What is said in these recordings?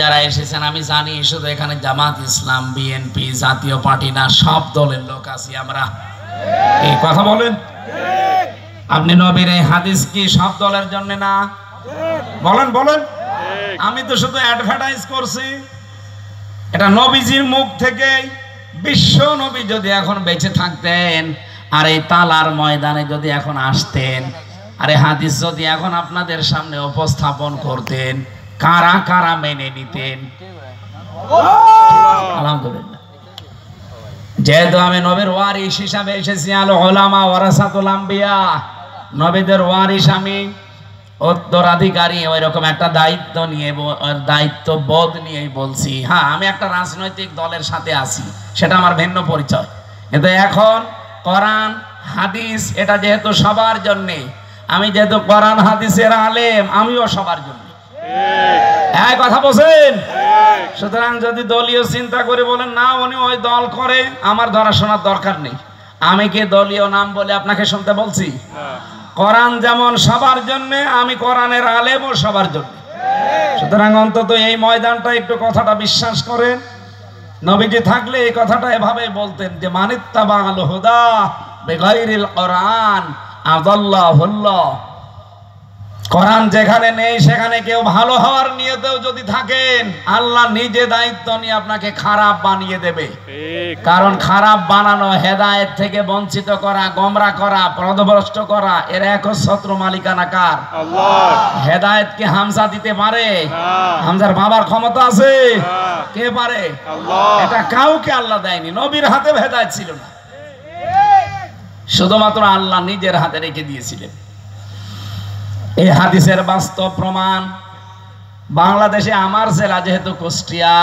যারা এসেছেন আমি জানি শুধু এখানে জামাত ইসলাম, বিএনপি, জাতীয় পার্টি না, সব দলের লোক আছি আমরা। এই কথা বলেন, আপনি নবীর এই হাদিস কি সব দলের জন্য না? বলেন বলেন। আমি তো শুধু অ্যাডভার্টাইজ করছি। এটা নবীজির মুখ থেকে। বিশ্ব নবী যদি এখন বেঁচে থাকতেন আর এই তালার ময়দানে যদি এখন আসতেন আর এই হাদিস যদি এখন আপনাদের সামনে উপস্থাপন করতেন, কারা কারা মেনে নিতেন? আলহামদুলিল্লাহ। যেহেতু আমি নবীর ওয়ারিস হিসাবে এসেছি, আল উলামা ওয়ারাসাতুল আম্বিয়া, নবীদের ওয়ারিস আমি, উত্তরাধিকারী, ওই রকম একটা দায়িত্ব নিয়ে, দায়িত্ববোধ নিয়েই বলছি। হ্যাঁ, আমি একটা রাজনৈতিক দলের সাথে আছি, সেটা আমার ভিন্ন পরিচয়। কিন্তু এখন কোরআন হাদিস এটা যেহেতু সবার জন্যে, আমি যেহেতু কোরআন হাদিসের আলেম, আমিও সবার জন্য। এই কথা বলছেন। সুতরাং যদি দলীয় চিন্তা করে বলেন না উনি ওই দল করে, আমার ধরা শোনার দরকার নেই। আমি কি দলীয় নাম বলে আপনাকে শুনতে বলছি? কোরআন যেমন সবার জন্য, আমি কোরআনের আলেমও সবার জন্য। সুতরাং অন্তত এই ময়দানটা একটু কথাটা বিশ্বাস করেন। নবীজি থাকলে এই কথাটা এভাবে বলতেন যে মানিত্তাবাল হুদা বিগাইরিল কোরআন আযাল্লাহুল্লাহ। কোরআন যেখানে নেই সেখানে কেউ ভালো হওয়ার নিয়তেও যদি থাকেন, আল্লাহ নিজে দায়িত্ব নিয়ে আপনাকে খারাপ বানিয়ে দেবে। কারণ খারাপ বানানো, হেদায়েত থেকে বঞ্চিত করা, গোমরা করা, পথভ্রষ্ট করা, এর একচ্ছত্র মালিকানা কার? আল্লাহ। হেদায়েত কি হামজা দিতে পারে? হামজার বাবার ক্ষমতা আছে? কে পারে? আল্লাহ। এটা কাউকে আল্লাহ দেয়নি। নবীর হাতে হেদায়েত ছিল না, শুধুমাত্র আল্লাহ নিজের হাতে রেখে দিয়েছিলেন। এই হাদিসের বাস্তব প্রমাণ বাংলাদেশে আমার জেলা যেহেতু কুষ্টিয়া,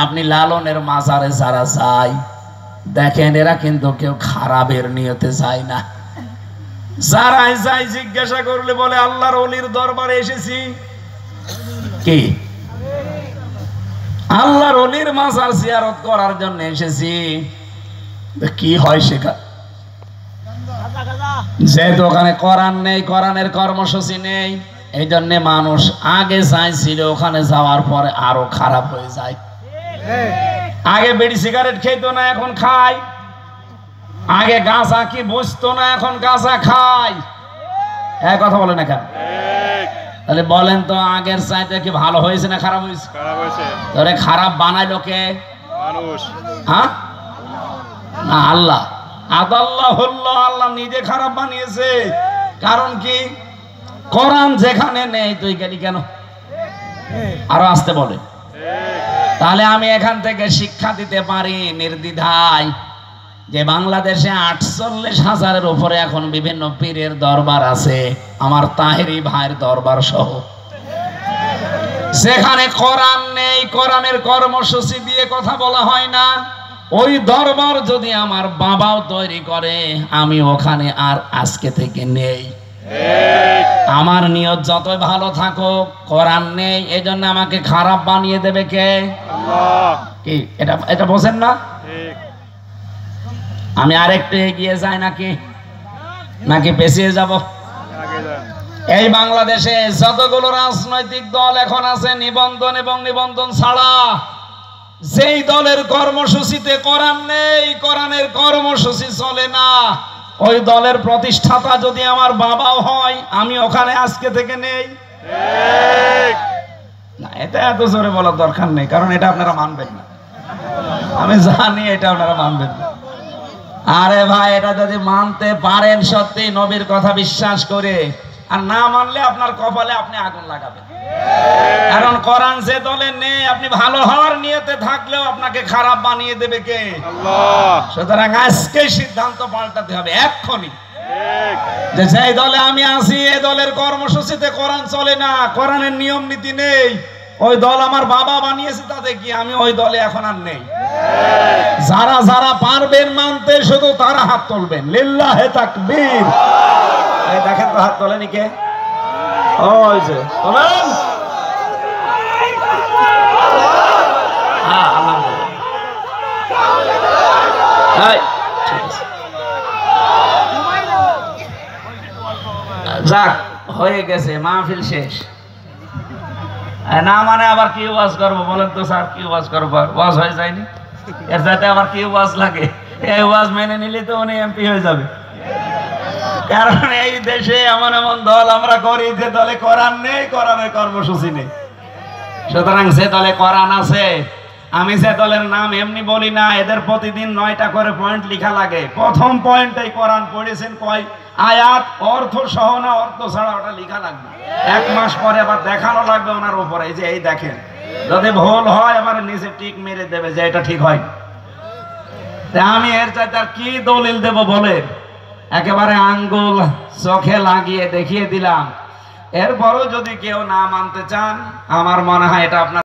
আপনি লালনের মাজারে যারা যায় দেখেন, এরা কিন্তু কেউ খারাপের নিয়তে যায় না। যারাই যায় জিজ্ঞাসা করলে বলে আল্লাহর ওলির দরবারে এসেছি। কি? আল্লাহর ওলির মাজার জিয়ারত করার জন্য এসেছি। কি হয় সেটা? যেহেতু ওখানে কোরআন নেই, কোরআনের কর্মসূচি নেই, এই জন্য মানুষ আগে চাইছিল, ওখানে যাওয়ার পরে আরো খারাপ হয়ে যায়। আগে বিড়ি সিগারেট খেতো না, এখন খায়। আগে গাঁজা কি বুঝতো না, এখন গাঁজা খায়। এক কথা বলে না কেন? তাহলে বলেন তো, আগের চাইতে কি ভালো হয়েছে না খারাপ হয়েছে? তাহলে খারাপ বানাইলো কে? হ্যাঁ, না আল্লাহ। আদাল্লাহুল্লাহ, আল্লাহ নিজে খারাপ বানিয়েছে। কারণ কি? কোরআন যেখানে নেই তুই গেলি কেন? আরো আসতে বলে। তাহলে আমি এখান থেকে শিক্ষা দিতে পারি নির্দ্বিধায় যে বাংলাদেশে 48,000-এর উপরে এখন বিভিন্ন পীরের দরবার আছে, আমার তাহেরি ভাইয়ের দরবার সহ। যেখানে কোরআন নেই, কোরআনের কর্মসূচি দিয়ে কথা বলা হয় না, ওই দরবার যদি আমার বাবাও তৈরি করে, আমি ওখানে আর আজকে থেকে নেই। আমার নিয়ত যতই ভালো থাকুক, কোরআন নেই, এজন্য আমাকে খারাপ বানিয়ে দেবে কে? আল্লাহ। কি এটা এটা বোঝেন না? আমি আরেকটু এগিয়ে যাই নাকি নাকি পেছিয়ে যাব? এই বাংলাদেশে যতগুলো রাজনৈতিক দল এখন আছে, নিবন্ধন এবং নিবন্ধন ছাড়া, যেই দলের কর্মসূচিতে কোরআন নেই, কোরআনের কর্মসূচি চলে না, ওই দলের প্রতিষ্ঠাতা যদি আমার বাবাও হয়, আমি ওখানে আজকে থেকে নেই। না, এটা এত জোরে বলার দরকার নেই, কারণ এটা আপনারা মানবেন না। আমি জানি এটা আপনারা মানবেন না। আরে ভাই, এটা যদি মানতে পারেন সত্যি নবীর কথা বিশ্বাস করে, আর না মানলে আপনার কপালে আপনি আগুন লাগাবেন। কারণ কোরআন যে দলে নেই, আপনি ভালো হওয়ার নিয়তে থাকলেও আপনাকে খারাপ বানিয়ে দেবে কে? আল্লাহ। সুতরাং আজকে সিদ্ধান্ত পাল্টাতে হবে এক্ষুনি, যে যেই দলে আমি আছি এই দলের কর্মসূচিতে কোরআন চলে না, কোরআনের নিয়ম নীতি নেই, ওই দল আমার বাবা বানিয়েছে, তাতে কি আমি ওই দলে এখন আর নেই। যারা যারা পারবেন মানতে, শুধু তারা হাত তুলবেন। লিল্লাহে তাকবীর। এই দেখেন তো, হাত তোলেনি কে? ওই যে তোলেন। যাক, হয়ে গেছে, মাহফিল শেষ। না মানে আবার কি ওয়াজ করবো বলেন তো স্যার, কি ওয়াজ করবো? ওয়াজ হয়ে যায়নি, এর সাথে আবার কি ওয়াজ লাগে? এই ওয়াজ মেনে নিলে তো উনি এমপি হয়ে যাবে। কারণ এই দেশে এমন এমন দল আমরা করি যে দলে কোরআন নেই, কোরআনের কর্মসূচি নেই। সুতরাং যে দলে কোরআন আছে, আমি যে দলের নাম এমনি বলি না, এদের প্রতিদিন 9টা করে পয়েন্ট লেখা লাগে। প্রথম পয়েন্টটাই কোরআন পড়েছেন কয় আয়াত, অর্থ সহ না অর্থ ছাড়া, ওটা লেখা লাগবে। 1 মাস পরে আবার দেখানো লাগবে ওনার উপরে, এই যে এই দেখেন, যদি ভুল হয় আবার নিচে টিক মেরে দেবে যে এটা ঠিক হয়। আমি এর চাইতে আর কি দলিল দেব বলে একেবারে আঙ্গুল চোখে লাগিয়ে দেখিয়ে দিলাম। এরপরও যদি কেউ না মানতে চান, আমার মনে হয় এটা আপনার